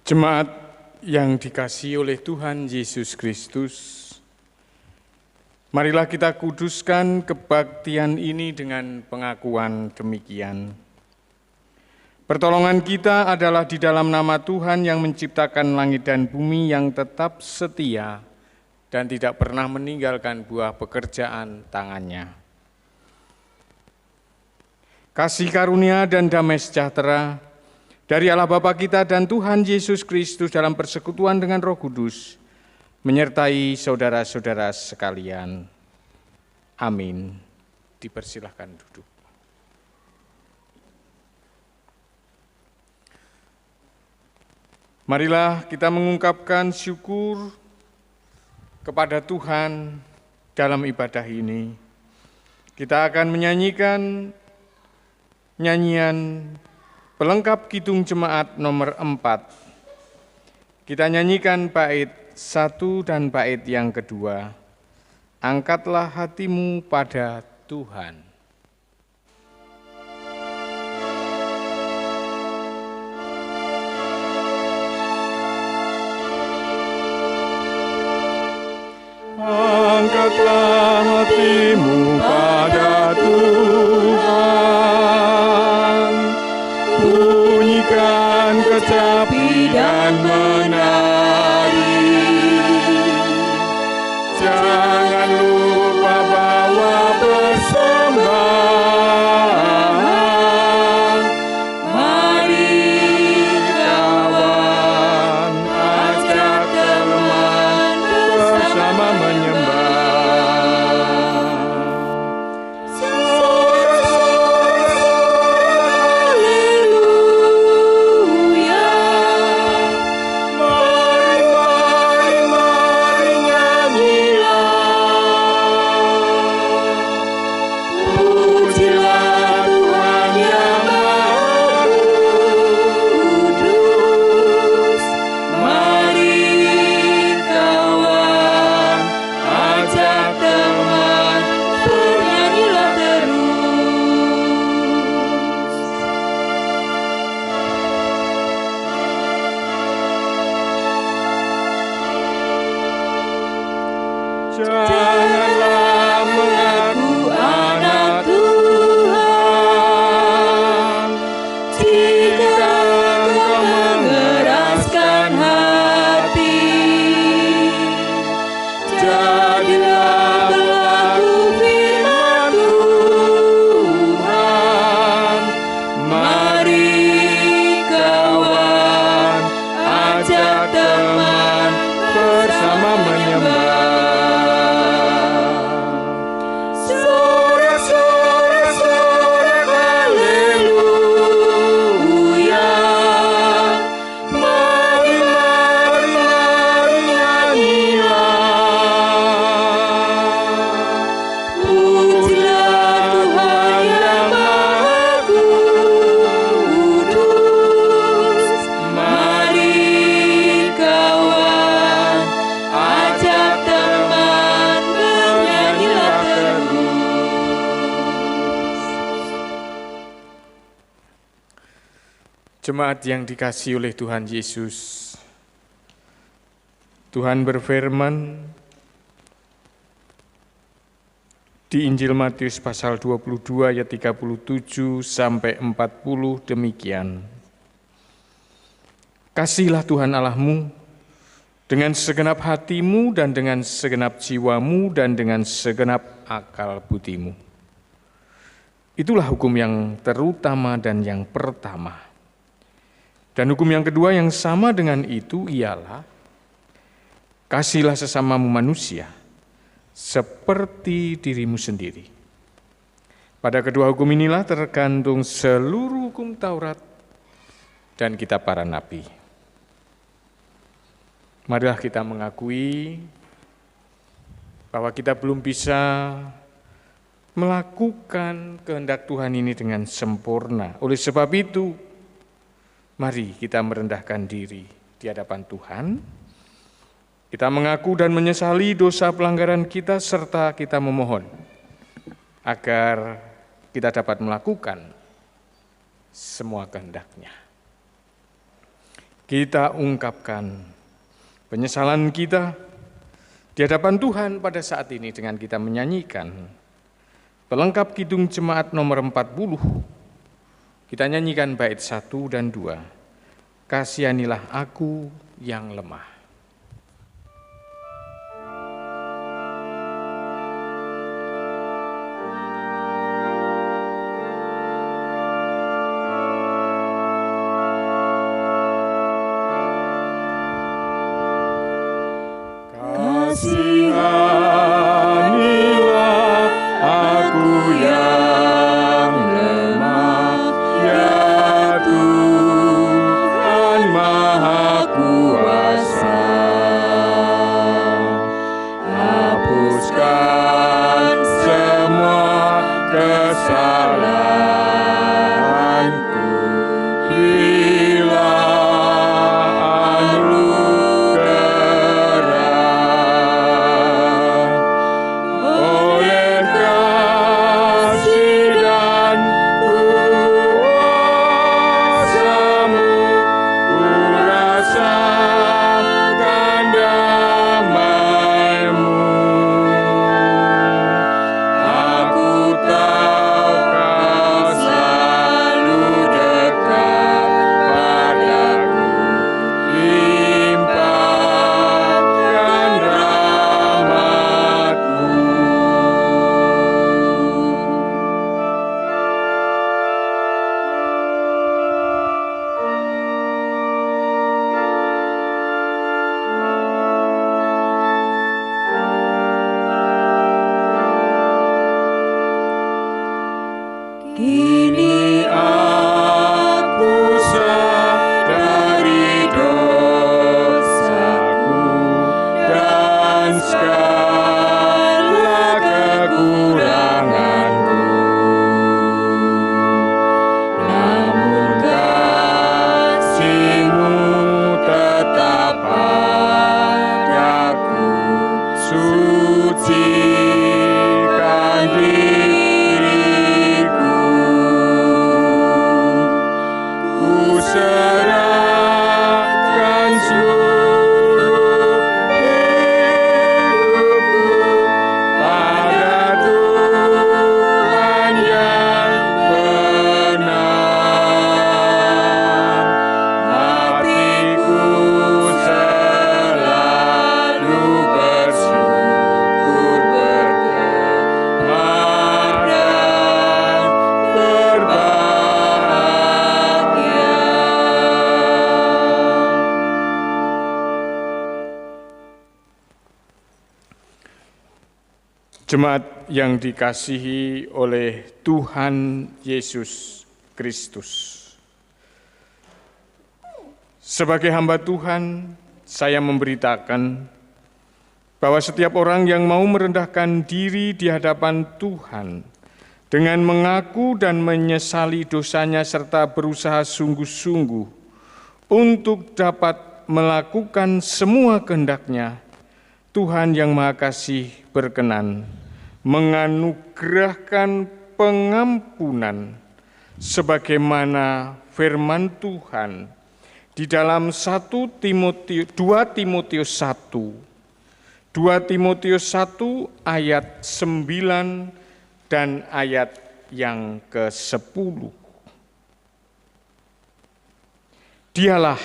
Jemaat yang dikasihi oleh Tuhan Yesus Kristus, marilah kita kuduskan kebaktian ini dengan pengakuan demikian. Pertolongan kita adalah di dalam nama Tuhan yang menciptakan langit dan bumi, yang tetap setia dan tidak pernah meninggalkan buah pekerjaan tangannya. Kasih karunia dan damai sejahtera dari Allah Bapa kita dan Tuhan Yesus Kristus dalam persekutuan dengan Roh Kudus menyertai saudara-saudara sekalian. Amin. Dipersilahkan duduk. Marilah kita mengungkapkan syukur kepada Tuhan dalam ibadah ini. Kita akan menyanyikan nyanyian pelengkap Kidung Jemaat nomor 4. Kita nyanyikan bait 1 dan bait yang kedua. Angkatlah hatimu pada Tuhan. Angkatlah hatimu pada Tuhan, bunyikan kecapi dan menari. Jangan lupa bawa persembahan. Mari kawan, ajak teman bersama menyembah. Janganlah mengaku anak Tuhan jika engkau mengeraskan hati. Jadilah pelaku firman Tuhan. Mari kawan, ajak teman bersama menyembah. Jemaat yang dikasihi oleh Tuhan Yesus, Tuhan berfirman di Injil Matius pasal 22 ayat 37 sampai 40 demikian. Kasihilah Tuhan Allahmu dengan segenap hatimu dan dengan segenap jiwamu dan dengan segenap akal budimu. Itulah hukum yang terutama dan yang pertama. Dan hukum yang kedua yang sama dengan itu ialah, kasihilah sesamamu manusia seperti dirimu sendiri. Pada kedua hukum inilah tergantung seluruh hukum Taurat dan kitab para nabi. Marilah kita mengakui bahwa kita belum bisa melakukan kehendak Tuhan ini dengan sempurna. Oleh sebab itu, mari kita merendahkan diri di hadapan Tuhan. Kita mengaku dan menyesali dosa pelanggaran kita, serta kita memohon agar kita dapat melakukan semua kehendak-Nya. kita ungkapkan penyesalan kita di hadapan Tuhan pada saat ini dengan kita menyanyikan pelengkap Kidung Jemaat nomor 40. Kita nyanyikan bait 1 dan 2. Kasihanilah aku yang lemah. Kasihanilah aku yang lemah, ya Tuhan Maha Kuasa. Hapuskan semua kesalahanku, bila kini aku sadari dosaku dan segala kekuranganku. Namun kasih-Mu tetap padaku, sucikan serahkan seluruh hidupku pada Tuhan yang benar. Hatiku selalu bersyukur, bergemar dan berbahagia. Jemaat yang dikasihi oleh Tuhan Yesus Kristus. Sebagai hamba Tuhan, saya memberitakan bahwa setiap orang yang mau merendahkan diri di hadapan Tuhan dengan mengaku dan menyesali dosanya serta berusaha sungguh-sungguh untuk dapat melakukan semua kehendak-Nya, Tuhan yang Maha Kasih berkenan menganugerahkan pengampunan sebagaimana firman Tuhan di dalam 2 Timotius 1 ayat 9 dan ayat yang ke-10. Dialah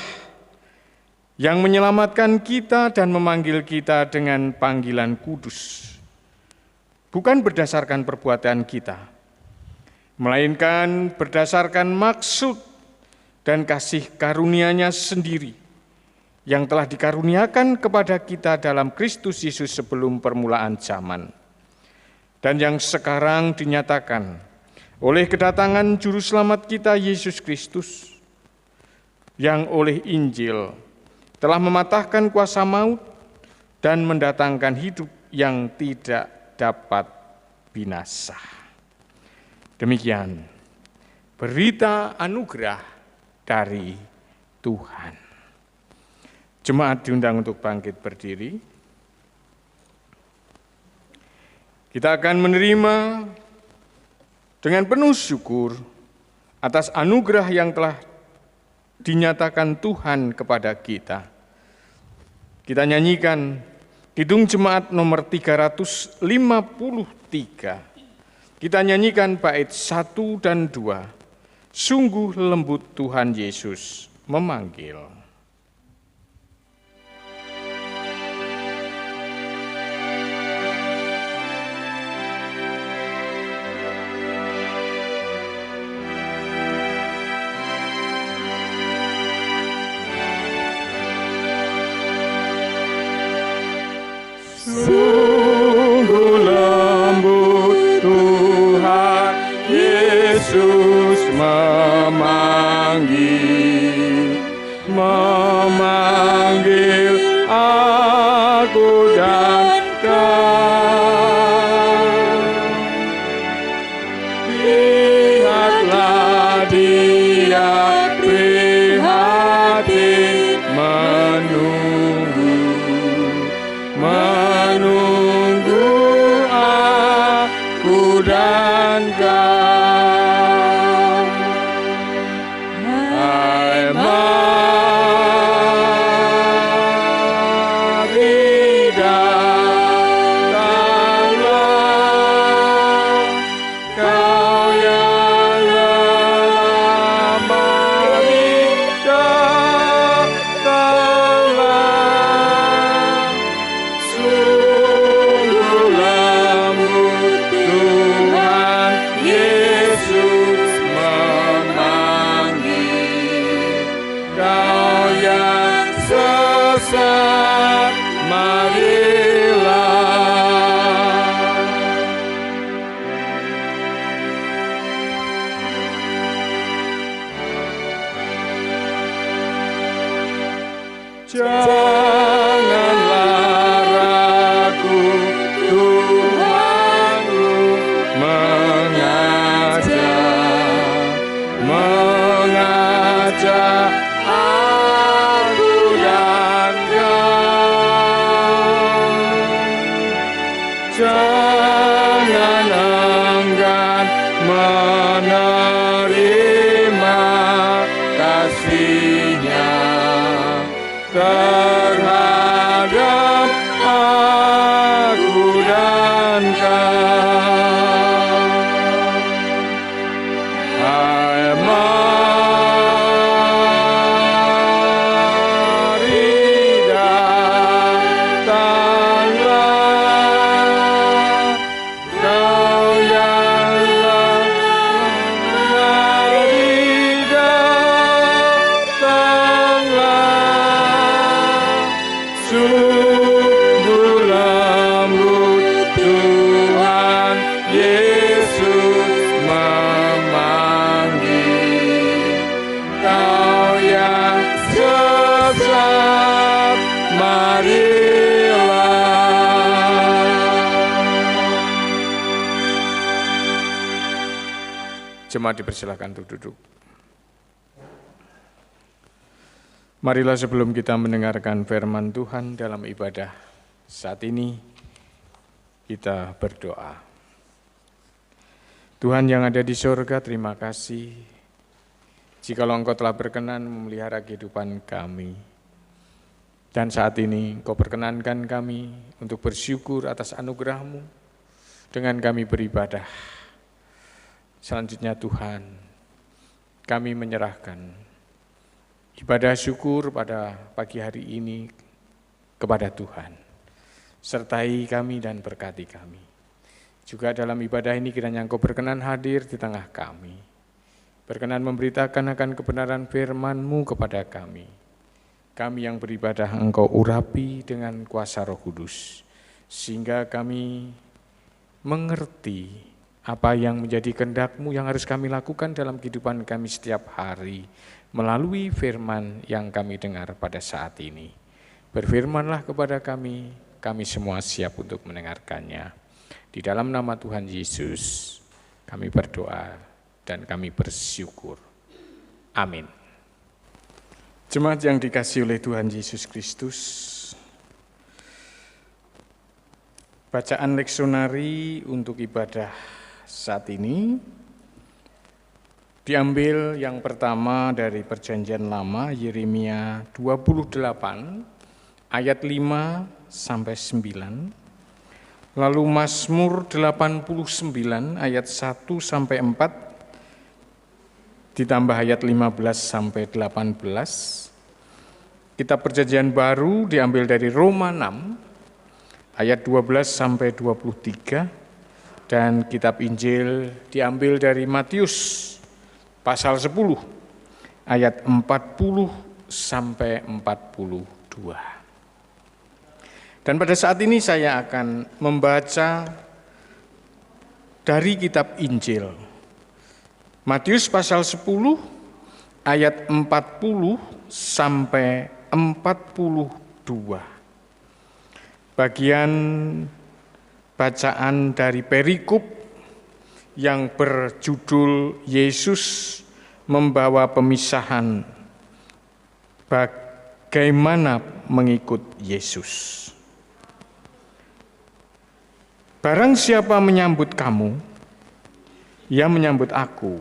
yang menyelamatkan kita dan memanggil kita dengan panggilan kudus, bukan berdasarkan perbuatan kita, melainkan berdasarkan maksud dan kasih karunia-Nya sendiri yang telah dikaruniakan kepada kita dalam Kristus Yesus sebelum permulaan zaman, dan yang sekarang dinyatakan oleh kedatangan Juru Selamat kita Yesus Kristus, yang oleh Injil telah mematahkan kuasa maut dan mendatangkan hidup yang tidak dapat binasa. Demikian berita anugerah dari Tuhan. Jemaat diundang untuk bangkit berdiri. Kita akan menerima dengan penuh syukur atas anugerah yang telah dinyatakan Tuhan kepada kita. Kita nyanyikan Kidung Jemaat nomor 353. Kita nyanyikan bait 1 dan 2. Sungguh lembut Tuhan Yesus memanggil. Sungguh lembut Tuhan Yesus memanggil aku dan kau. Lihatlah Dia prihatin menunggu aku dan kau. Hai mari datanglah, kau yang lelah, mari datanglah. Sungguh lembut Tuhan Yesus memanggil, kau yang sesat, marilah. Janganlah ragu, Tuhanmu mengajak aku dan kau. Jangan enggan menerima kasih-Nya terhadap aku dan kau. Hai mari datanglah, kau yang lelah, mari datanglah. Sungguh lembut Tuhan Yesus memanggil, kau yang sesat, marilah. Jemaat dipersilakan untuk duduk. Marilah sebelum kita mendengarkan firman Tuhan dalam ibadah saat ini, kita berdoa. Tuhan yang ada di surga, terima kasih jikalau Engkau telah berkenan memelihara kehidupan kami. Dan saat ini Engkau perkenankan kami untuk bersyukur atas anugerah-Mu dengan kami beribadah. Selanjutnya Tuhan, kami menyerahkan ibadah syukur pada pagi hari ini kepada Tuhan. Sertai kami dan berkati kami. Juga dalam ibadah ini kiranya Engkau berkenan hadir di tengah kami. Berkenan memberitakan akan kebenaran firman-Mu kepada kami. Kami yang beribadah Engkau urapi dengan kuasa Roh Kudus. Sehingga kami mengerti apa yang menjadi kehendak-Mu yang harus kami lakukan dalam kehidupan kami setiap hari melalui firman yang kami dengar pada saat ini. Berfirmanlah kepada kami, kami semua siap untuk mendengarkannya. Di dalam nama Tuhan Yesus, kami berdoa dan kami bersyukur. Amin. Jemaat yang dikasihi oleh Tuhan Yesus Kristus, bacaan leksionari untuk ibadah saat ini Diambil yang pertama dari Perjanjian Lama, Yeremia 28 ayat 5 sampai 9. Lalu Mazmur 89 ayat 1 sampai 4 ditambah ayat 15 sampai 18. Kitab Perjanjian Baru diambil dari Roma 6 ayat 12 sampai 23 dan kitab Injil diambil dari Matius pasal 10 ayat 40 sampai 42. Dan pada saat ini saya akan membaca dari kitab Injil. Matius pasal 10 ayat 40 sampai 42. Bagian bacaan dari perikop yang berjudul Yesus membawa pemisahan, bagaimana mengikut Yesus. Barang siapa menyambut kamu, ia menyambut aku.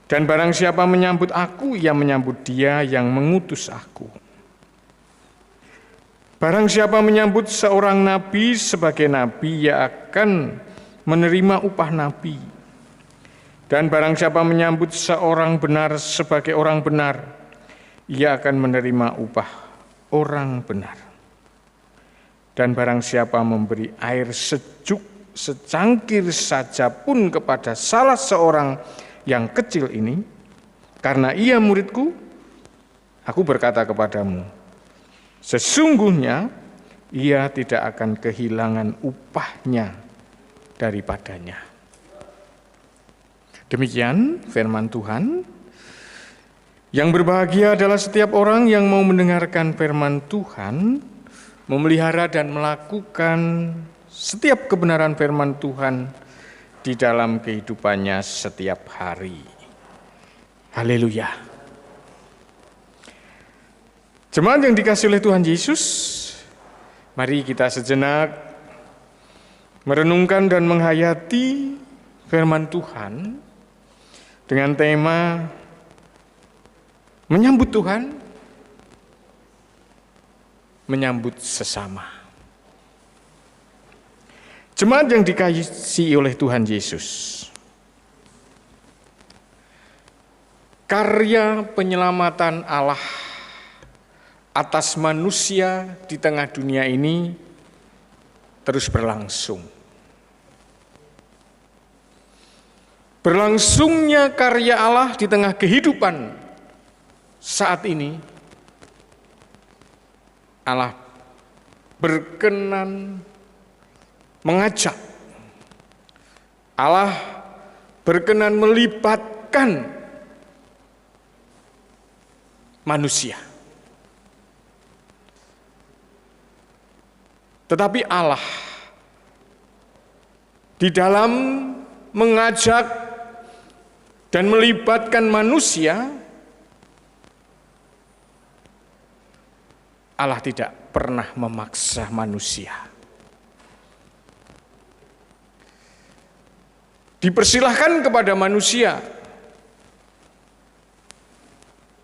Dan barang siapa menyambut aku, ia menyambut dia yang mengutus aku. Barang siapa menyambut seorang nabi sebagai nabi, ia akan menerima upah nabi. Dan barang siapa menyambut seorang benar sebagai orang benar, ia akan menerima upah orang benar. Dan barang siapa memberi air sejuk secangkir saja pun kepada salah seorang yang kecil ini, karena ia muridku, aku berkata kepadamu, sesungguhnya ia tidak akan kehilangan upahnya daripadanya. Demikian firman Tuhan. Yang berbahagia adalah setiap orang yang mau mendengarkan firman Tuhan, memelihara dan melakukan setiap kebenaran firman Tuhan di dalam kehidupannya setiap hari. Haleluya. Jemaat yang dikasihi oleh Tuhan Yesus, mari kita sejenak merenungkan dan menghayati firman Tuhan dengan tema menyambut Tuhan, menyambut sesama. Jemaat yang dikasihi oleh Tuhan Yesus, karya penyelamatan Allah atas manusia di tengah dunia ini terus berlangsung. Berlangsungnya karya Allah di tengah kehidupan saat ini, Allah berkenan mengajak, Allah berkenan melibatkan manusia. Tetapi Allah di dalam mengajak dan melibatkan manusia, Allah tidak pernah memaksa manusia. Dipersilahkan kepada manusia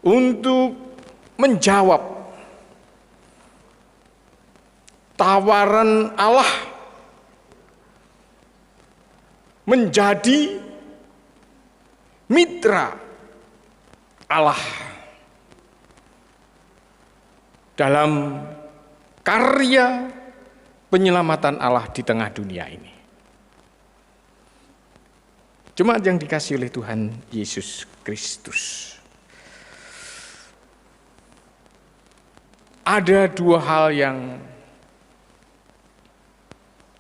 untuk menjawab tawaran Allah menjadi mitra Allah dalam karya penyelamatan Allah di tengah dunia ini. Jemaat yang dikasihi oleh Tuhan Yesus Kristus, ada dua hal yang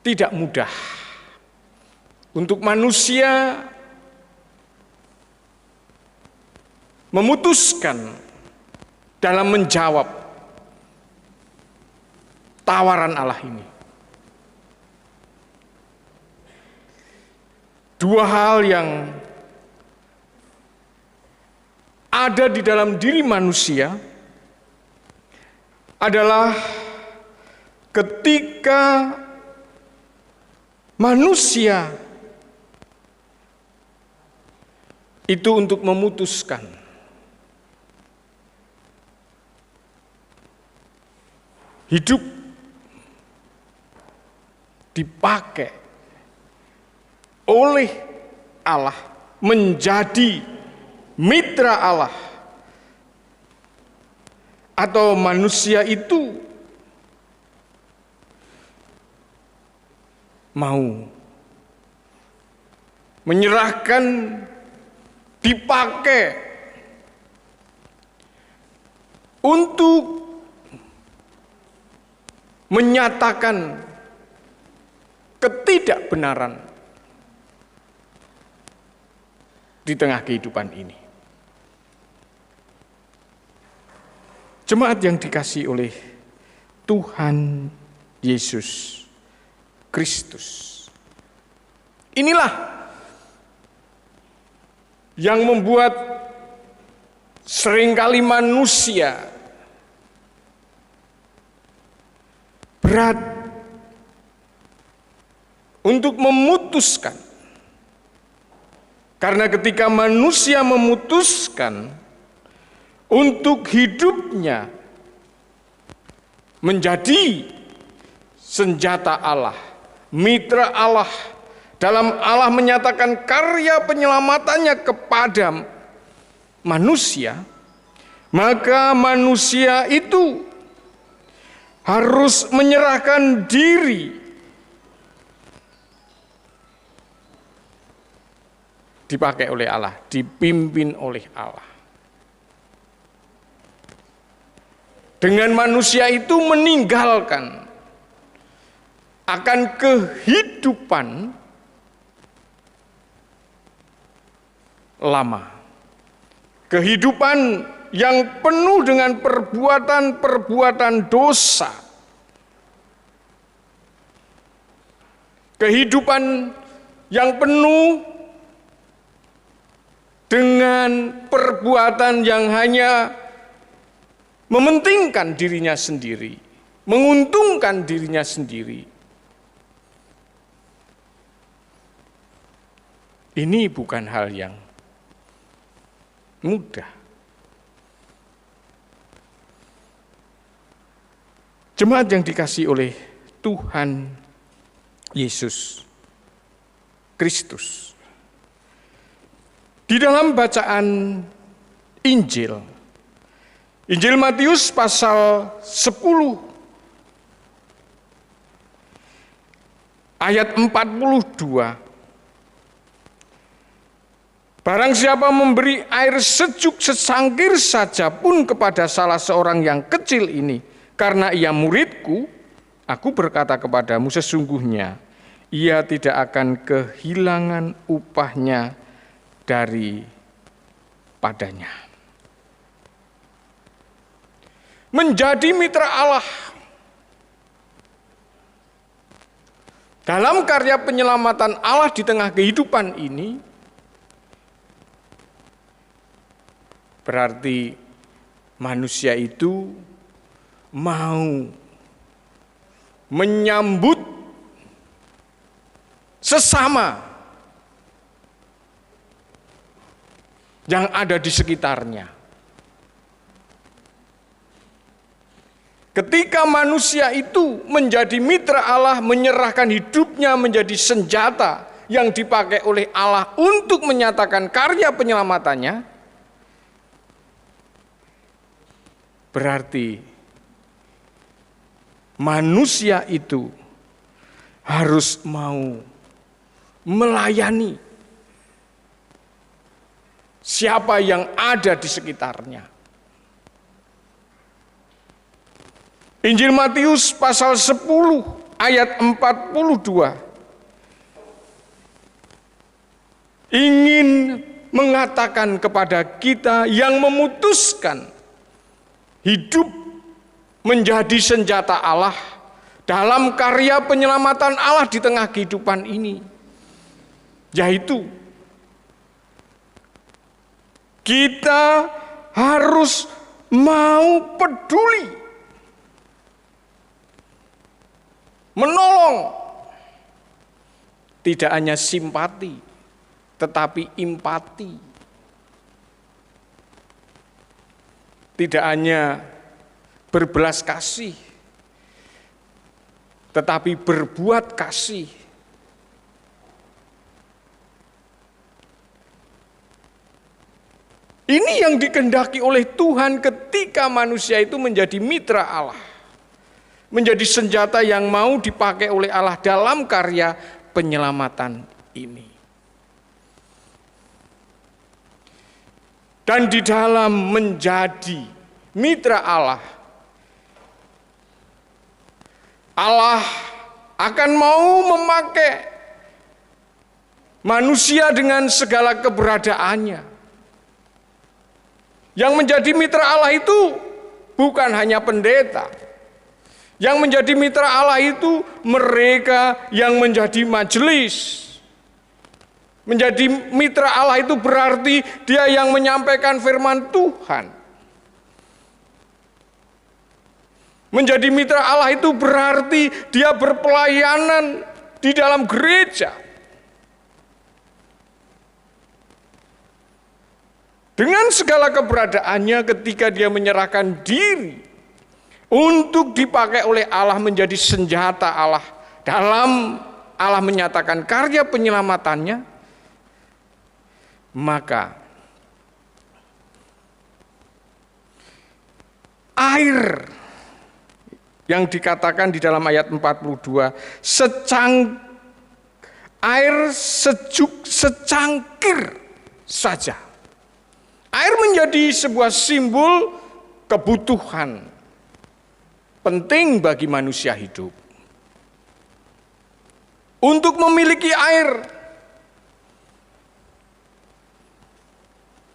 tidak mudah untuk manusia memutuskan dalam menjawab tawaran Allah ini. Dua hal yang ada di dalam diri manusia adalah ketika manusia itu untuk memutuskan hidup dipakai oleh Allah, menjadi mitra Allah, atau manusia itu mau menyerahkan, dipakai untuk menyatakan ketidakbenaran di tengah kehidupan ini. Jemaat yang dikasihi oleh Tuhan Yesus Kristus, inilah yang membuat seringkali manusia berat untuk memutuskan. Karena ketika manusia memutuskan untuk hidupnya menjadi senjata Allah, mitra Allah, dalam Allah menyatakan karya penyelamatannya kepada manusia, maka manusia itu harus menyerahkan diri dipakai oleh Allah, dipimpin oleh Allah. Dengan manusia itu meninggalkan akan kehidupan lama, kehidupan yang penuh dengan perbuatan-perbuatan dosa, kehidupan yang penuh dengan perbuatan yang hanya mementingkan dirinya sendiri, menguntungkan dirinya sendiri. Ini bukan hal yang mudah. Jemaat yang dikasihi oleh Tuhan Yesus Kristus, di dalam bacaan Injil Matius pasal 10 ayat 42, barang siapa memberi air sejuk secangkir saja pun kepada salah seorang yang kecil ini, karena ia muridku, aku berkata kepadamu, sesungguhnya ia tidak akan kehilangan upahnya daripadanya. Menjadi mitra Allah dalam karya penyelamatan Allah di tengah kehidupan ini berarti manusia itu mau menyambut sesama yang ada di sekitarnya. Ketika manusia itu menjadi mitra Allah, menyerahkan hidupnya menjadi senjata yang dipakai oleh Allah untuk menyatakan karya penyelamatannya, berarti manusia itu harus mau melayani siapa yang ada di sekitarnya. Injil Matius pasal 10 ayat 42 ingin mengatakan kepada kita yang memutuskan hidup menjadi senjata Allah dalam karya penyelamatan Allah di tengah kehidupan ini, yaitu kita harus mau peduli, menolong, tidak hanya simpati, tetapi empati, tidak hanya berbelas kasih, tetapi berbuat kasih. Ini yang dikehendaki oleh Tuhan ketika manusia itu menjadi mitra Allah. Menjadi senjata yang mau dipakai oleh Allah dalam karya penyelamatan ini. Dan di dalam menjadi mitra Allah, Allah akan mau memakai manusia dengan segala keberadaannya. Yang menjadi mitra Allah itu bukan hanya pendeta. Yang menjadi mitra Allah itu mereka yang menjadi majelis. Menjadi mitra Allah itu berarti dia yang menyampaikan firman Tuhan. Menjadi mitra Allah itu berarti dia berpelayanan di dalam gereja. Dengan segala keberadaannya ketika dia menyerahkan diri untuk dipakai oleh Allah menjadi senjata Allah dalam Allah menyatakan karya penyelamatannya, maka air yang dikatakan di dalam ayat 42, air sejuk secangkir saja. Air menjadi sebuah simbol kebutuhan penting bagi manusia hidup. Untuk memiliki air,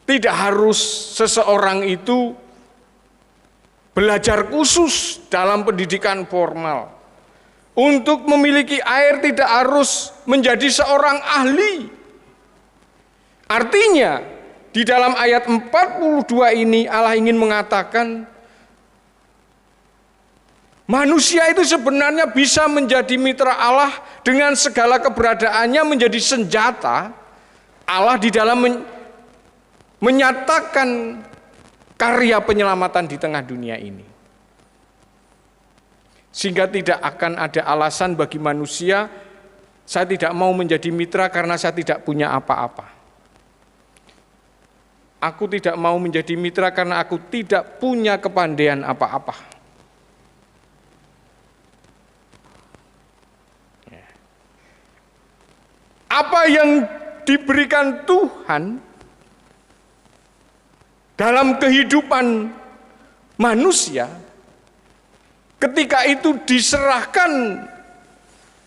tidak harus seseorang itu belajar khusus dalam pendidikan formal. Untuk memiliki air tidak harus menjadi seorang ahli. Artinya, di dalam ayat 42 ini Allah ingin mengatakan manusia itu sebenarnya bisa menjadi mitra Allah dengan segala keberadaannya menjadi senjata Allah di dalam menyatakan karya penyelamatan di tengah dunia ini. Sehingga tidak akan ada alasan bagi manusia, saya tidak mau menjadi mitra karena saya tidak punya apa-apa. Aku tidak mau menjadi mitra karena aku tidak punya kepandaian apa-apa. Apa yang diberikan Tuhan dalam kehidupan manusia, ketika itu diserahkan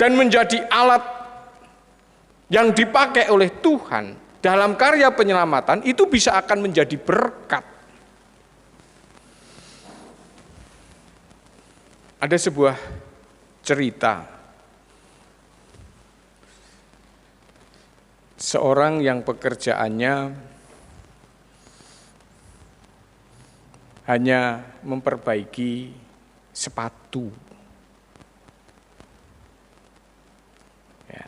dan menjadi alat yang dipakai oleh Tuhan dalam karya penyelamatan, itu bisa akan menjadi berkat. Ada sebuah cerita. Seorang yang pekerjaannya hanya memperbaiki sepatu. Ya.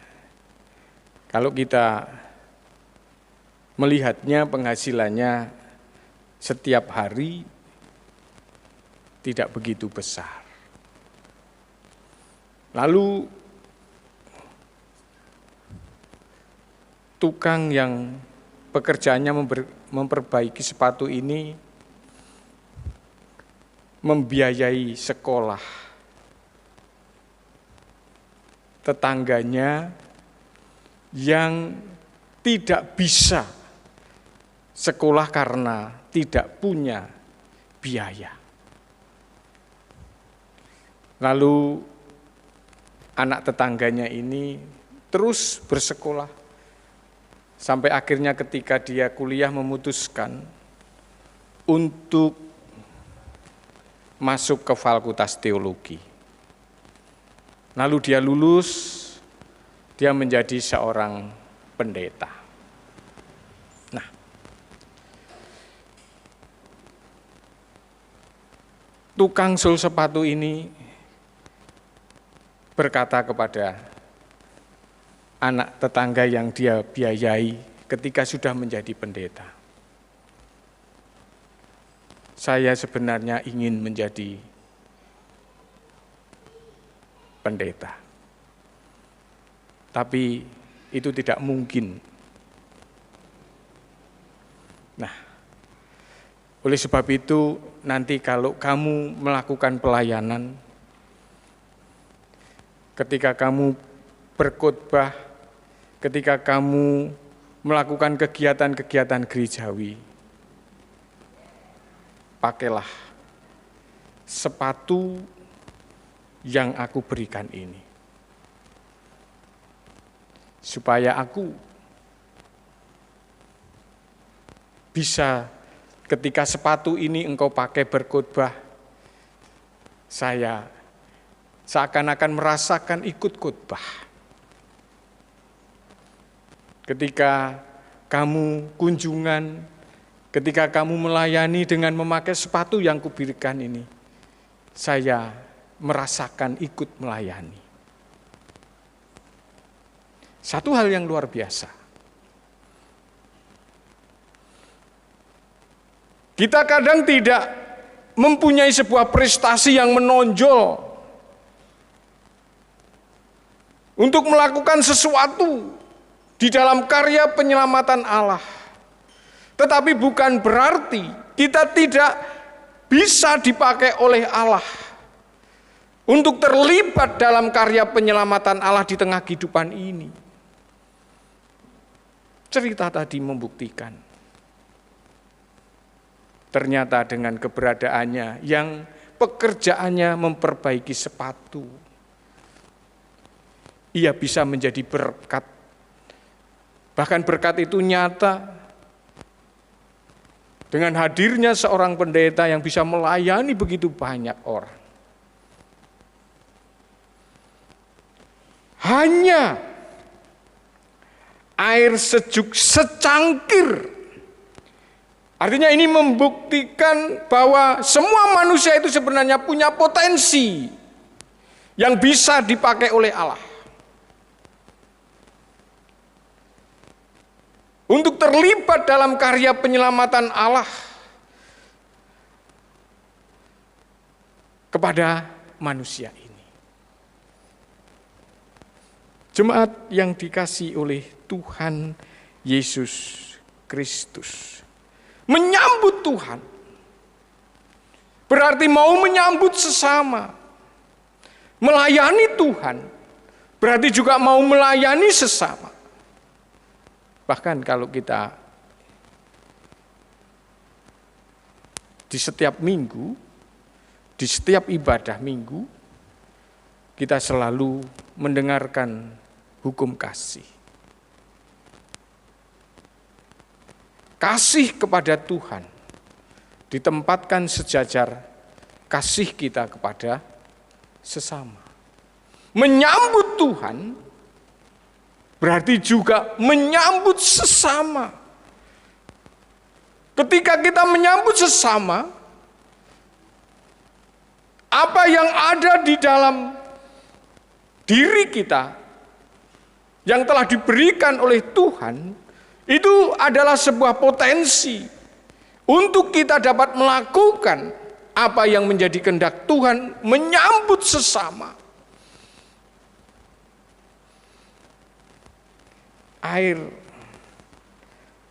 Kalau kita melihatnya penghasilannya setiap hari tidak begitu besar. Lalu tukang yang pekerjaannya memperbaiki sepatu ini membiayai sekolah tetangganya yang tidak bisa sekolah karena tidak punya biaya. Lalu anak tetangganya ini terus bersekolah sampai akhirnya ketika dia kuliah memutuskan untuk masuk ke fakultas teologi. Lalu dia lulus, dia menjadi seorang pendeta. Nah, tukang sul sepatu ini berkata kepada anak tetangga yang dia biayai ketika sudah menjadi pendeta, saya sebenarnya ingin menjadi pendeta. Tapi itu tidak mungkin. Nah, oleh sebab itu nanti kalau kamu melakukan pelayanan, ketika kamu berkhotbah, ketika kamu melakukan kegiatan-kegiatan gerejawi, pakailah sepatu yang aku berikan ini. Supaya aku bisa ketika sepatu ini engkau pakai berkhotbah, saya seakan-akan merasakan ikut khotbah. Ketika kamu kunjungan, ketika kamu melayani dengan memakai sepatu yang kuberikan ini, saya merasakan ikut melayani. Satu hal yang luar biasa. Kita kadang tidak mempunyai sebuah prestasi yang menonjol untuk melakukan sesuatu di dalam karya penyelamatan Allah. Tetapi bukan berarti kita tidak bisa dipakai oleh Allah untuk terlibat dalam karya penyelamatan Allah di tengah kehidupan ini. Cerita tadi membuktikan. Ternyata dengan keberadaannya yang pekerjaannya memperbaiki sepatu, ia bisa menjadi berkat. Bahkan berkat itu nyata dengan hadirnya seorang pendeta yang bisa melayani begitu banyak orang. Hanya air sejuk secangkir. Artinya ini membuktikan bahwa semua manusia itu sebenarnya punya potensi yang bisa dipakai oleh Allah untuk terlibat dalam karya penyelamatan Allah kepada manusia ini. Jemaat yang dikasihi oleh Tuhan Yesus Kristus, menyambut Tuhan berarti mau menyambut sesama. Melayani Tuhan berarti juga mau melayani sesama. Bahkan kalau kita di setiap minggu, di setiap ibadah minggu, kita selalu mendengarkan hukum kasih. Kasih kepada Tuhan ditempatkan sejajar kasih kita kepada sesama. Menyambut Tuhan berarti juga menyambut sesama. Ketika kita menyambut sesama, apa yang ada di dalam diri kita yang telah diberikan oleh Tuhan, itu adalah sebuah potensi untuk kita dapat melakukan apa yang menjadi kehendak Tuhan, menyambut sesama. Air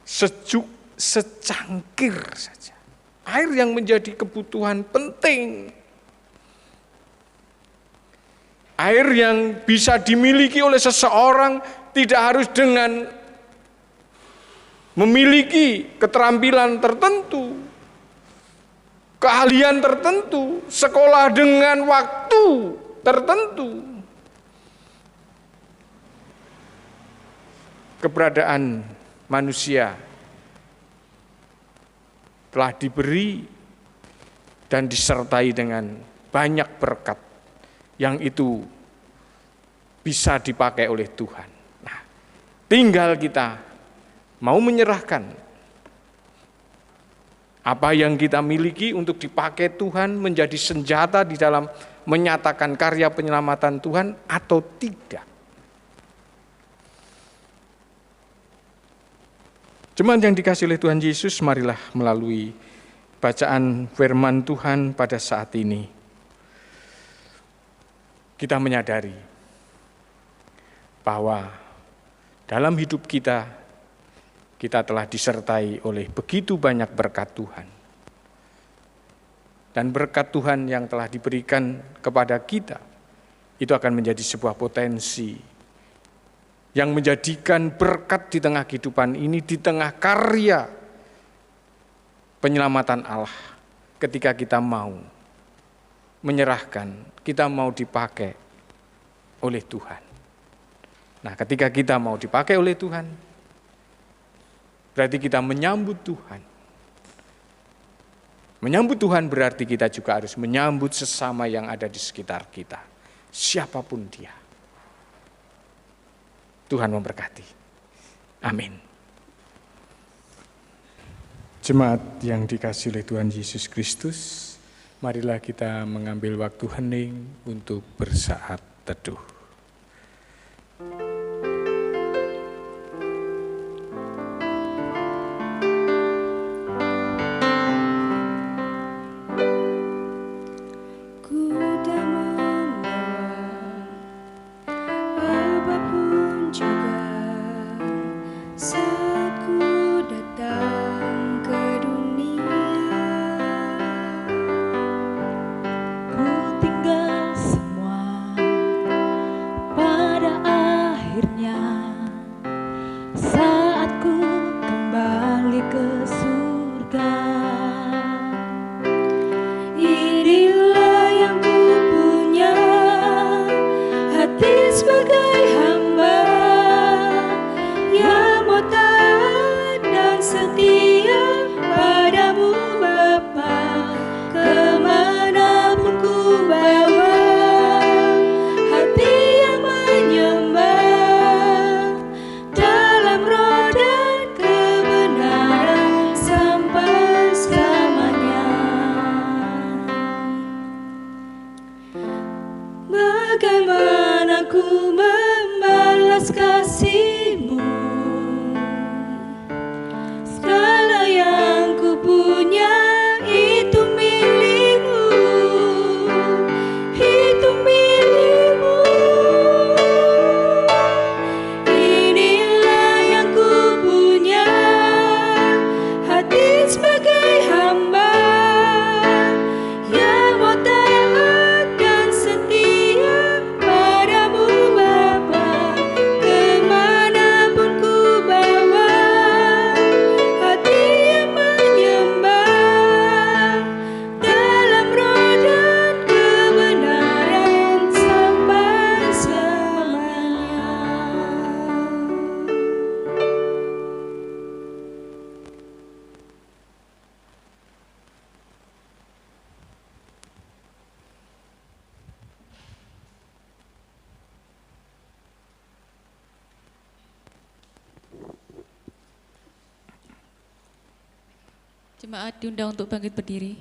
sejuk secangkir saja. Air yang menjadi kebutuhan penting. Air yang bisa dimiliki oleh seseorang tidak harus dengan memiliki keterampilan tertentu, keahlian tertentu, sekolah dengan waktu tertentu. Keberadaan manusia telah diberi dan disertai dengan banyak berkat yang itu bisa dipakai oleh Tuhan. Nah, tinggal kita mau menyerahkan apa yang kita miliki untuk dipakai Tuhan menjadi senjata di dalam menyatakan karya penyelamatan Tuhan atau tidak. Jemaat yang dikasihi oleh Tuhan Yesus, marilah melalui bacaan firman Tuhan pada saat ini, kita menyadari bahwa dalam hidup kita telah disertai oleh begitu banyak berkat Tuhan. Dan berkat Tuhan yang telah diberikan kepada kita, itu akan menjadi sebuah potensi yang menjadikan berkat di tengah kehidupan ini, di tengah karya penyelamatan Allah, ketika kita mau menyerahkan, kita mau dipakai oleh Tuhan. Nah, ketika kita mau dipakai oleh Tuhan, berarti kita menyambut Tuhan. Menyambut Tuhan berarti kita juga harus menyambut sesama yang ada di sekitar kita, siapapun dia. Tuhan memberkati. Amin. Jemaat yang dikasihi oleh Tuhan Yesus Kristus, marilah kita mengambil waktu hening untuk bersaat teduh. Jemaat diundang untuk bangkit berdiri.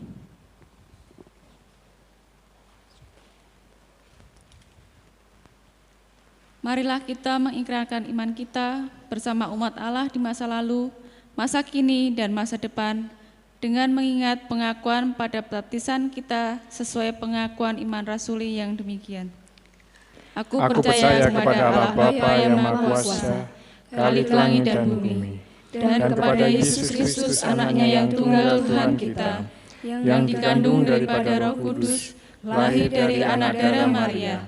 Marilah kita mengikrarkan iman kita bersama umat Allah di masa lalu, masa kini, dan masa depan dengan mengingat pengakuan pada baptisan kita sesuai pengakuan iman rasuli yang demikian. Aku percaya kepada Allah Bapa yang Maha Kuasa, Khalik langit dan bumi, dan kepada Yesus Kristus anaknya yang tunggal Tuhan kita, yang dikandung daripada Roh Kudus, lahir dari anak darah Maria,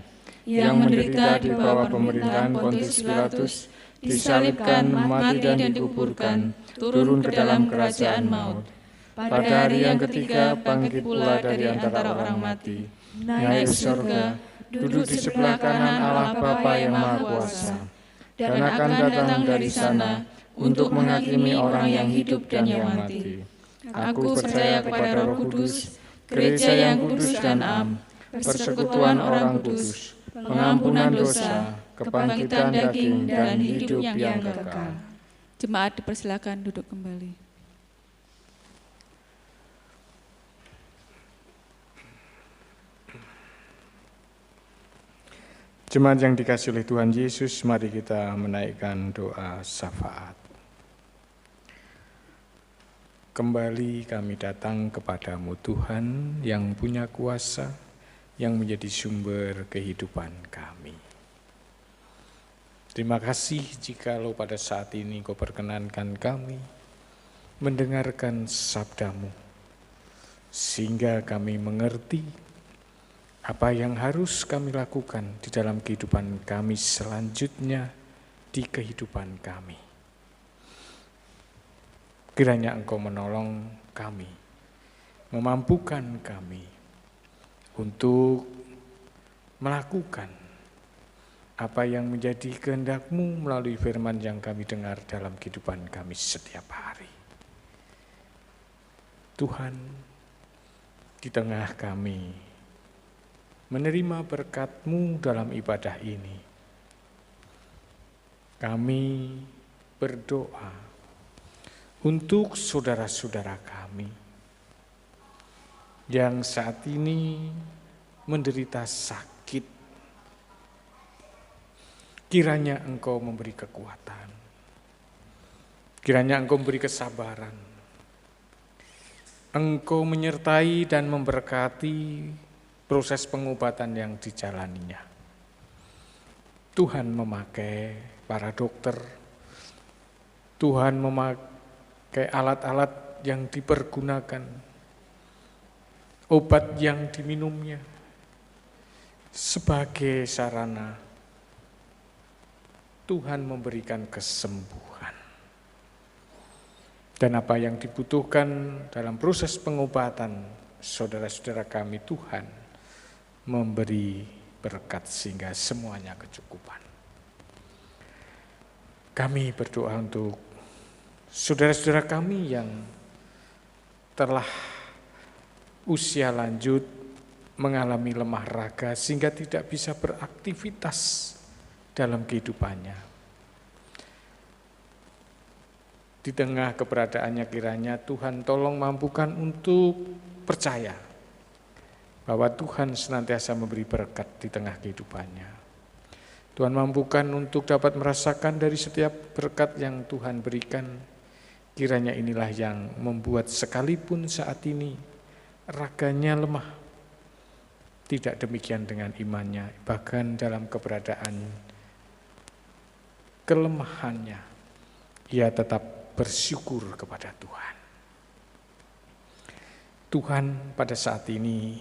yang menderita di bawah pemerintahan Pontius Pilatus, disalibkan, mati dan dikuburkan, turun ke dalam kerajaan maut. Pada hari yang ketiga bangkit pula dari antara orang mati, naik ke surga, duduk di sebelah kanan Allah Bapa yang Maha Kuasa, dan akan datang dari sana untuk menghakimi orang yang hidup dan yang mati. Aku percaya kepada Roh Kudus, gereja yang kudus dan am, persekutuan orang kudus, pengampunan dosa, kebangkitan daging, dan hidup yang kekal. Jemaat dipersilakan duduk kembali. Jemaat yang dikasihi oleh Tuhan Yesus, mari kita menaikkan doa syafaat. Kembali kami datang kepadamu Tuhan yang punya kuasa, yang menjadi sumber kehidupan kami. Terima kasih jikalau pada saat ini Kau perkenankan kami mendengarkan sabdamu, sehingga kami mengerti apa yang harus kami lakukan di dalam kehidupan kami selanjutnya di kehidupan kami. Kiranya Engkau menolong kami, memampukan kami untuk melakukan apa yang menjadi kehendak-Mu melalui firman yang kami dengar dalam kehidupan kami setiap hari. Tuhan, di tengah kami menerima berkat-Mu dalam ibadah ini, kami berdoa untuk saudara-saudara kami yang saat ini menderita sakit. Kiranya Engkau memberi kekuatan, kiranya Engkau memberi kesabaran, Engkau menyertai dan memberkati proses pengobatan yang dijalaninya. Tuhan memakai para dokter, Tuhan memakai alat-alat yang dipergunakan, obat yang diminumnya, sebagai sarana Tuhan memberikan kesembuhan. Dan apa yang dibutuhkan dalam proses pengobatan saudara-saudara kami, Tuhan memberi berkat sehingga semuanya kecukupan. Kami berdoa untuk saudara-saudara kami yang telah usia lanjut mengalami lemah raga sehingga tidak bisa beraktivitas dalam kehidupannya. Di tengah keberadaannya kiranya Tuhan tolong mampukan untuk percaya bahwa Tuhan senantiasa memberi berkat di tengah kehidupannya. Tuhan mampukan untuk dapat merasakan dari setiap berkat yang Tuhan berikan. Kiranya inilah yang membuat sekalipun saat ini raganya lemah, tidak demikian dengan imannya, bahkan dalam keberadaan kelemahannya, ia tetap bersyukur kepada Tuhan. Tuhan, pada saat ini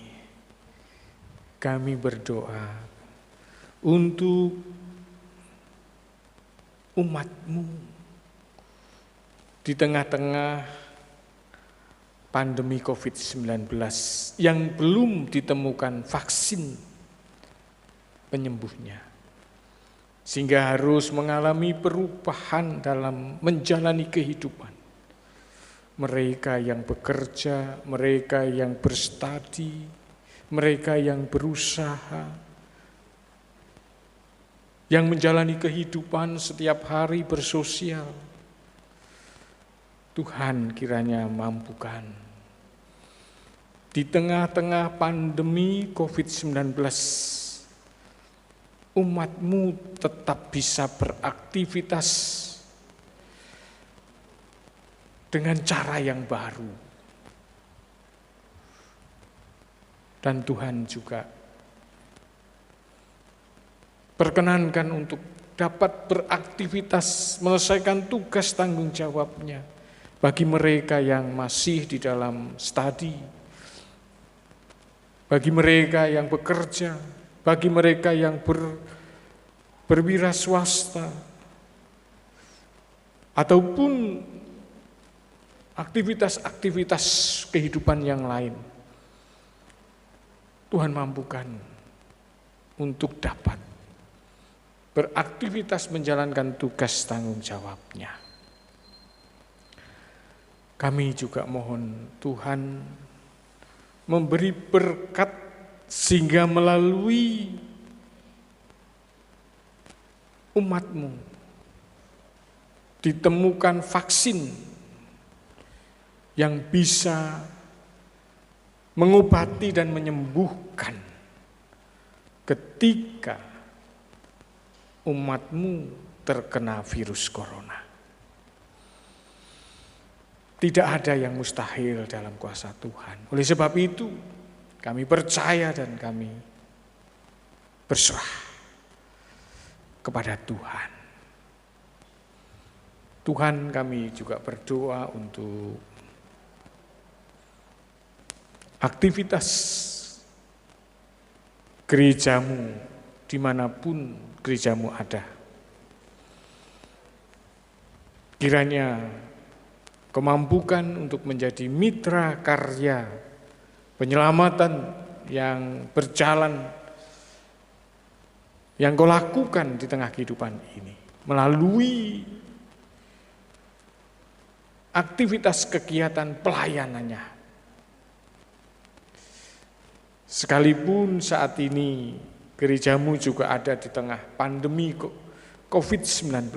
kami berdoa untuk umat-Mu di tengah-tengah pandemi COVID-19 yang belum ditemukan vaksin penyembuhnya, sehingga harus mengalami perubahan dalam menjalani kehidupan. Mereka yang bekerja, mereka yang berstudi, mereka yang berusaha, yang menjalani kehidupan setiap hari bersosial. Tuhan kiranya mampukan di tengah-tengah pandemi COVID-19 umat-Mu tetap bisa beraktivitas dengan cara yang baru. Dan Tuhan juga perkenankan untuk dapat beraktivitas menyelesaikan tugas tanggung jawabnya bagi mereka yang masih di dalam studi, bagi mereka yang bekerja, bagi mereka yang berwira swasta, ataupun aktivitas-aktivitas kehidupan yang lain. Tuhan mampukan untuk dapat beraktivitas menjalankan tugas tanggung jawabnya. Kami juga mohon Tuhan memberi berkat sehingga melalui umat-Mu ditemukan vaksin yang bisa mengobati dan menyembuhkan ketika umat-Mu terkena virus corona. Tidak ada yang mustahil dalam kuasa Tuhan. Oleh sebab itu, kami percaya dan kami berserah kepada Tuhan. Tuhan, kami juga berdoa untuk aktivitas gerejamu dimanapun gerejamu ada. Kiranya kemampukan untuk menjadi mitra karya penyelamatan yang berjalan, yang kau lakukan di tengah kehidupan ini, melalui aktivitas kegiatan pelayanannya. Sekalipun saat ini gerejamu juga ada di tengah pandemi COVID-19,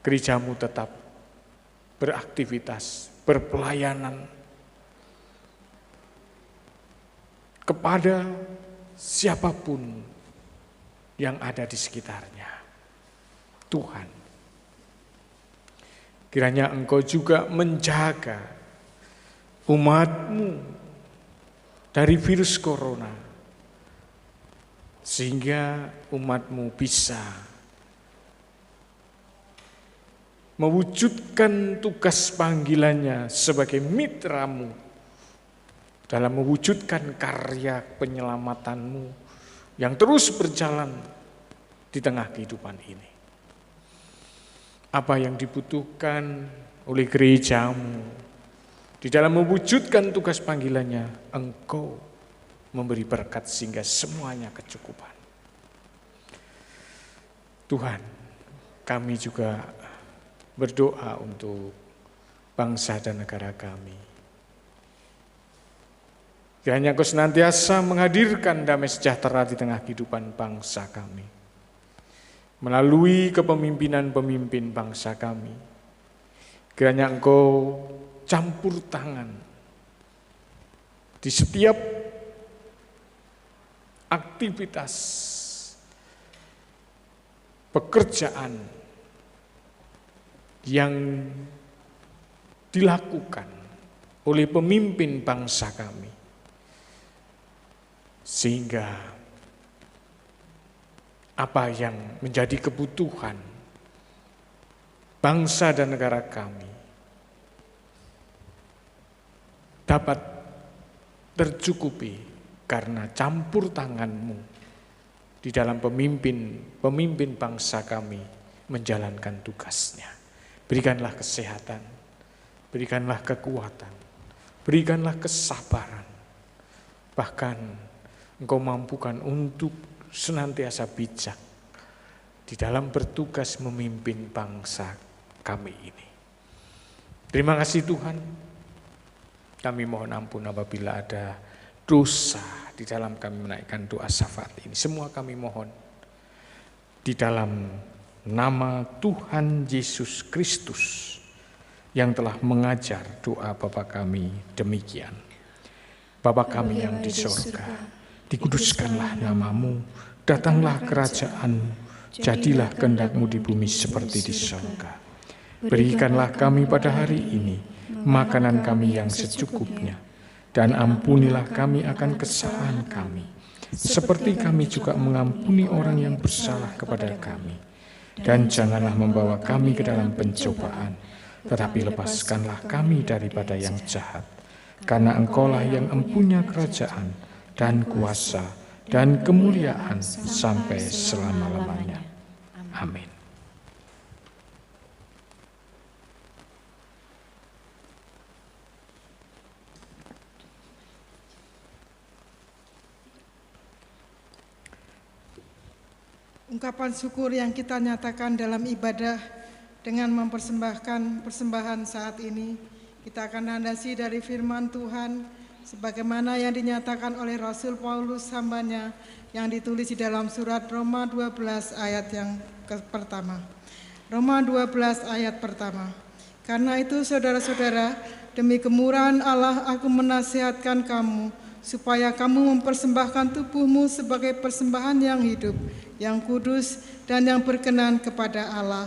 gerejamu tetap beraktivitas, berpelayanan kepada siapapun yang ada di sekitarnya. Tuhan, kiranya Engkau juga menjaga umat-Mu dari virus corona, sehingga umat-Mu bisa mewujudkan tugas panggilannya sebagai mitra-Mu dalam mewujudkan karya penyelamatan-Mu yang terus berjalan di tengah kehidupan ini. Apa yang dibutuhkan oleh gerejamu di dalam mewujudkan tugas panggilannya, Engkau memberi berkat sehingga semuanya kecukupan. Tuhan, kami juga berdoa untuk bangsa dan negara kami. Kiranya Engkau senantiasa menghadirkan damai sejahtera di tengah kehidupan bangsa kami, melalui kepemimpinan pemimpin bangsa kami. Kiranya Engkau campur tangan di setiap aktivitas pekerjaan yang dilakukan oleh pemimpin bangsa kami, sehingga apa yang menjadi kebutuhan bangsa dan negara kami dapat tercukupi karena campur tangan-Mu di dalam pemimpin bangsa kami menjalankan tugasnya. Berikanlah kesehatan, berikanlah kekuatan, berikanlah kesabaran, bahkan Engkau mampukan untuk senantiasa bijak di dalam bertugas memimpin bangsa kami ini. Terima kasih Tuhan. Kami mohon ampun apabila ada dosa di dalam kami menaikkan doa syafaat ini. Semua kami mohon di dalam nama Tuhan Yesus Kristus yang telah mengajar doa Bapa kami demikian. Bapa kami yang di sorga, dikuduskanlah nama-Mu, datanglah kerajaan-Mu, jadilah kehendak-Mu di bumi seperti di sorga. Berikanlah kami pada hari ini makanan kami yang secukupnya, dan ampunilah kami akan kesalahan kami, seperti kami juga mengampuni orang yang bersalah kepada kami. Dan janganlah membawa kami ke dalam pencobaan, tetapi lepaskanlah kami daripada yang jahat. Karena Engkaulah yang empunya kerajaan dan kuasa dan kemuliaan sampai selama-lamanya. Amin. Ungkapan syukur yang kita nyatakan dalam ibadah dengan mempersembahkan persembahan saat ini, kita akan landasi dari firman Tuhan sebagaimana yang dinyatakan oleh Rasul Paulus hambanya yang ditulis di dalam surat Roma 12 ayat yang pertama. Roma 12 ayat pertama. Karena itu saudara-saudara, demi kemurahan Allah aku menasihatkan kamu supaya kamu mempersembahkan tubuhmu sebagai persembahan yang hidup, yang kudus dan yang berkenan kepada Allah.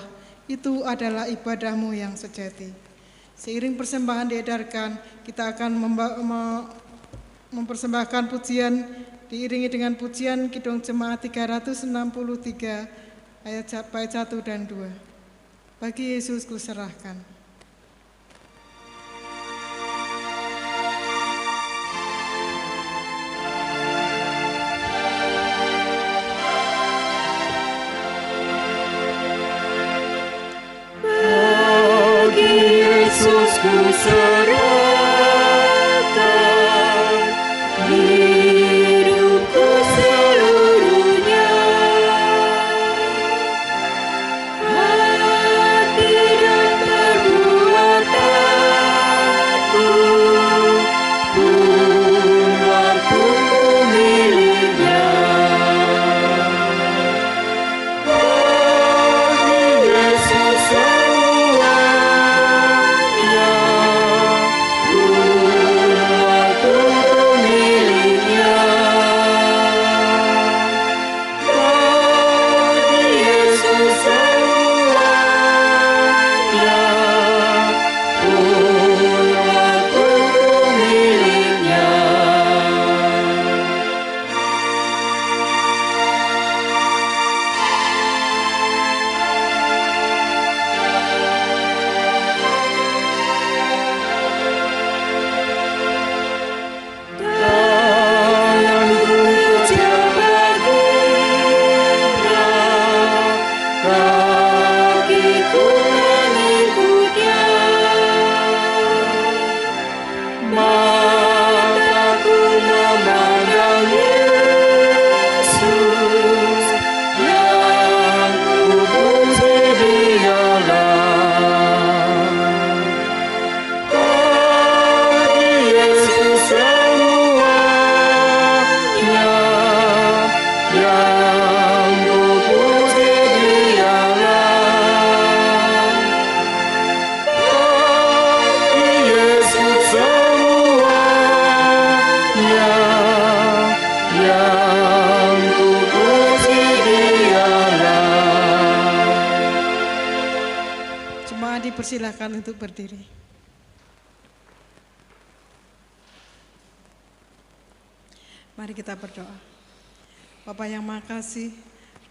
Itu adalah ibadahmu yang sejati. Seiring persembahan diedarkan, kita akan mempersembahkan pujian diiringi dengan pujian Kidung Jemaat 363 bait 1 dan 2. Bagi Yesus kuserahkan. Yesus ku serahkan hidupku seluruhnya, hati dan perbuatanku pun waktuku miliknya. Bagi Yesus dipersilakan untuk berdiri. Mari kita berdoa. Bapa yang Maha Kasih,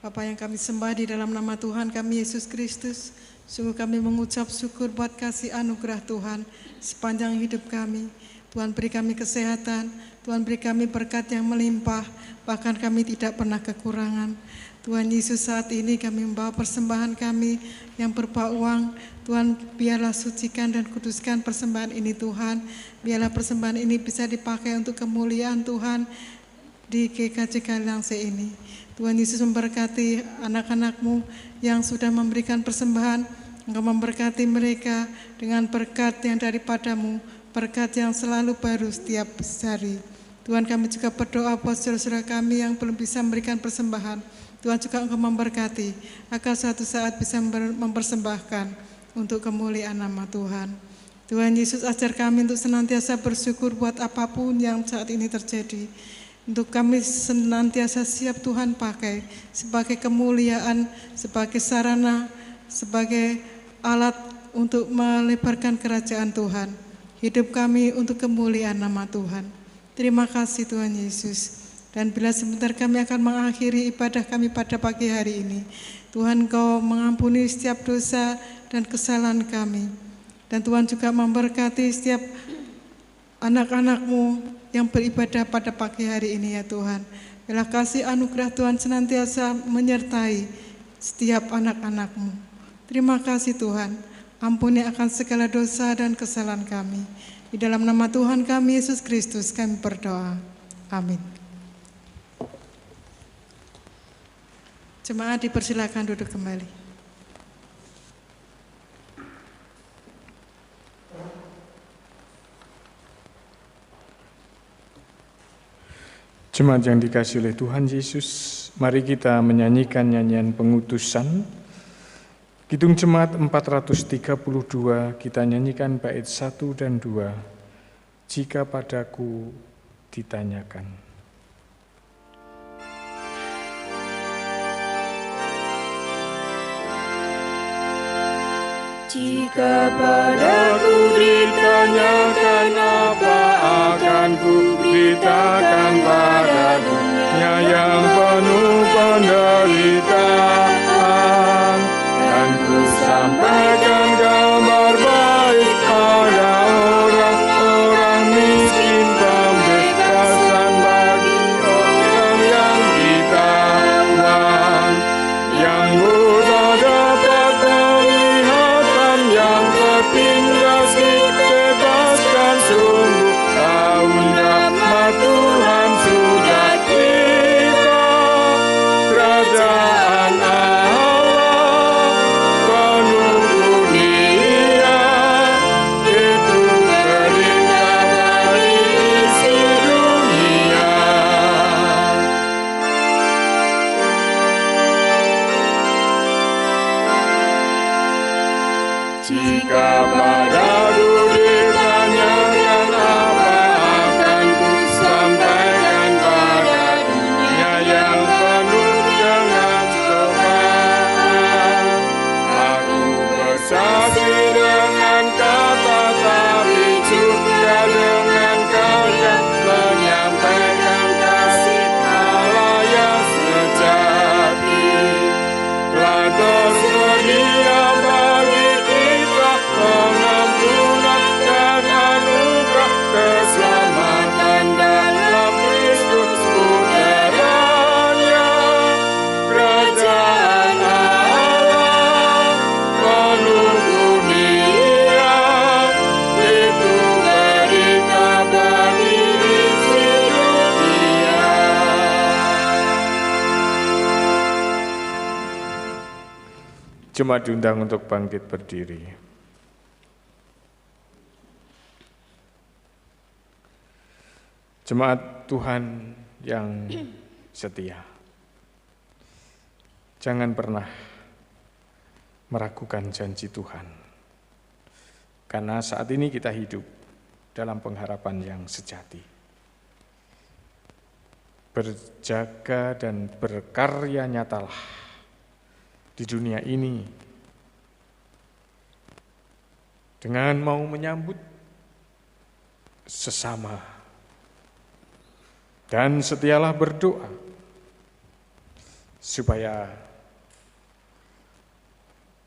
Bapa yang kami sembah di dalam nama Tuhan kami Yesus Kristus, sungguh kami mengucap syukur buat kasih anugerah Tuhan sepanjang hidup kami. Tuhan beri kami kesehatan, Tuhan beri kami berkat yang melimpah, bahkan kami tidak pernah kekurangan. Tuhan Yesus, saat ini kami membawa persembahan kami yang berupa uang. Tuhan, biarlah sucikan dan kuduskan persembahan ini Tuhan. Biarlah persembahan ini bisa dipakai untuk kemuliaan Tuhan di GKJ Kaliangse ini. Tuhan Yesus memberkati anak-anak-Mu yang sudah memberikan persembahan. Engkau memberkati mereka dengan berkat yang daripada-Mu, berkat yang selalu baru setiap hari. Tuhan, kami juga berdoa buat saudara-saudara kami yang belum bisa memberikan persembahan. Tuhan juga Engkau memberkati agar suatu saat bisa mempersembahkan untuk kemuliaan nama Tuhan. Tuhan Yesus, ajar kami untuk senantiasa bersyukur buat apapun yang saat ini terjadi. Untuk kami senantiasa siap Tuhan pakai sebagai kemuliaan, sebagai sarana, sebagai alat untuk melebarkan kerajaan Tuhan. Hidup kami untuk kemuliaan nama Tuhan. Terima kasih Tuhan Yesus. Dan bila sebentar kami akan mengakhiri ibadah kami pada pagi hari ini, Tuhan Engkau mengampuni setiap dosa dan kesalahan kami. Dan Tuhan juga memberkati setiap anak-anak-Mu yang beribadah pada pagi hari ini ya Tuhan. Biarlah kasih anugerah Tuhan senantiasa menyertai setiap anak-anak-Mu. Terima kasih Tuhan, ampuni akan segala dosa dan kesalahan kami. Di dalam nama Tuhan kami Yesus Kristus kami berdoa. Amin. Jemaat dipersilakan duduk kembali. Jemaat yang dikasihi oleh Tuhan Yesus, mari kita menyanyikan nyanyian pengutusan. Kidung Jemaat 432, kita nyanyikan bait 1 dan 2. Jika padaku ditanyakan. Jika padaku ditanyakan apa akan ku beritakan pada dunia yang penuh penderitaan, dan ku sampaikan kabar baik pada orang-orang miskin, pembebasan bagi orang yang ditawan, yang buta dapat penglihatan, yang tertindas dibebaskan. Sungguh tahun rahmat Tuhan sudah tiba, kerajaan Allah penuh dunia, itu berita bagi isi dunia. Jika padaku ditanyakan apa akan ku sampaikan pada dunia yang penuh dengan cobaan. Aku bersaksi dengan kata, tapi juga dengan karya, menyampaikan kasih Allah yang sejati. Telah tersedia bagi kita pengampunan dan anugerah, keselamatan dalam Kristus Putranya. Kerajaan Allah penuh dunia, itu berita bagi isi dunia. Jemaat diundang untuk bangkit berdiri. Jemaat Tuhan yang setia, jangan pernah meragukan janji Tuhan, karena saat ini kita hidup dalam pengharapan yang sejati. Berjaga dan berkarya nyatalah di dunia ini dengan mau menyambut sesama, dan setialah berdoa supaya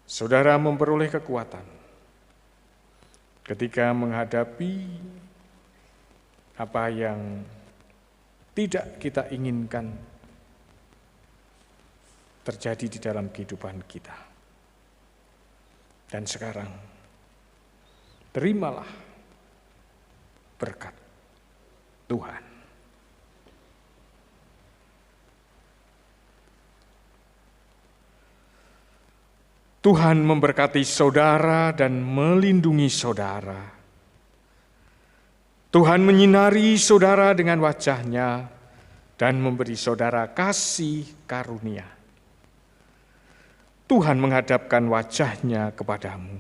saudara memperoleh kekuatan ketika menghadapi apa yang tidak kita inginkan terjadi di dalam kehidupan kita. Dan sekarang, terimalah berkat Tuhan. Tuhan memberkati saudara dan melindungi saudara. Tuhan menyinari saudara dengan wajah-Nya dan memberi saudara kasih karunia. Tuhan menghadapkan wajah-Nya kepadamu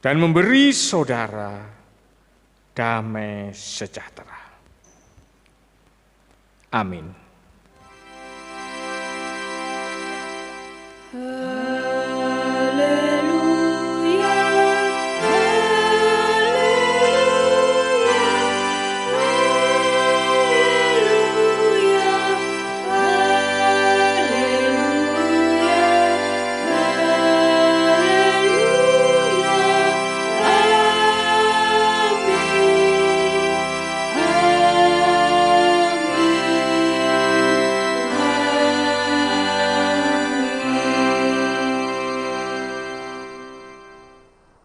dan memberi saudara damai sejahtera. Amin.